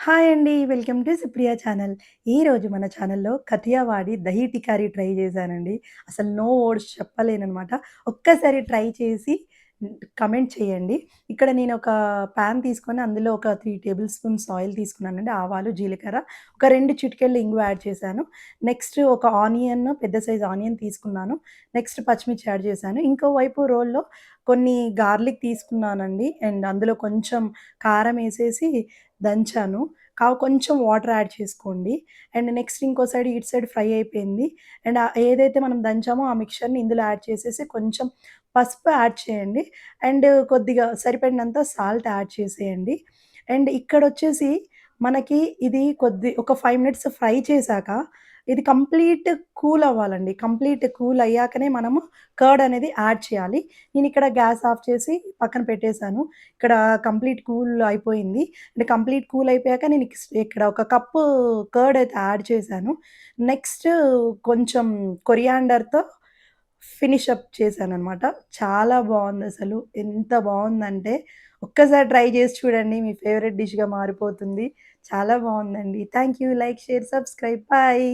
Hi అండి. Welcome to Supriya channel. ఈరోజు మన ఛానల్‌లో కథియావాడి దహీ టికారీ ట్రై చేశానండి. అసలు నో వర్డ్స్ చెప్పలేననమాట. ఒక్కసారి ట్రై చేసి కమెంట్ చేయండి. ఇక్కడ నేను ఒక పాన్ తీసుకొని అందులో ఒక 3 టేబుల్ స్పూన్స్ ఆయిల్ తీసుకున్నానండి. ఆవాలు, జీలకర్ర, ఒక 2 చిటికెళ్ళు ఇంగువ యాడ్ చేశాను. నెక్స్ట్ ఒక ఆనియన్, పెద్ద సైజ్ ఆనియన్ తీసుకున్నాను. నెక్స్ట్ పచ్చిమిర్చి యాడ్ చేశాను. ఇంకోవైపు రోల్లో కొన్ని గార్లిక్ తీసుకున్నానండి. అండ్ అందులో కొంచెం కారం ఏసేసి దంచాను. కొంచెం వాటర్ యాడ్ చేసుకోండి. అండ్ నెక్స్ట్ ఇంకో సైడ్ ఇటు సైడ్ ఫ్రై అయిపోయింది. అండ్ ఏదైతే మనం దంచామో ఆ మిక్స్చర్‌ని ఇందులో యాడ్ చేసేసి కొంచెం పసుపు యాడ్ చేయండి. అండ్ కొద్దిగా సరిపడినంత సాల్ట్ యాడ్ చేసేయండి. అండ్ ఇక్కడొచ్చేసి మనకి ఇది ఒక 5 మినిట్స్ ఫ్రై చేశాక ఇది కంప్లీట్ కూల్ అవ్వాలండి. కంప్లీట్ కూల్ అయ్యాకనే మనము కర్డ్ అనేది యాడ్ చేయాలి. నేనిక్కడ గ్యాస్ ఆఫ్ చేసి పక్కన పెట్టేసాను. ఇక్కడ కంప్లీట్ కూల్ అయిపోయింది. అంటే కంప్లీట్ కూల్ అయిపోయాక నేను ఇక్కడ ఒక కప్పు కర్డ్ అయితే యాడ్ చేశాను. నెక్స్ట్ కొంచెం కొరియాండర్‌తో ఫినిష్ అప్ చేశాననమాట. చాలా బావుందసలు. ఎంత బావుందంటే ఒక్కసారి ట్రై చేసి చూడండి. మీ ఫేవరెట్ డిష్‌గా మారిపోతుంది. చాలా బావుందండి. Thank you. Like, share, subscribe. Bye.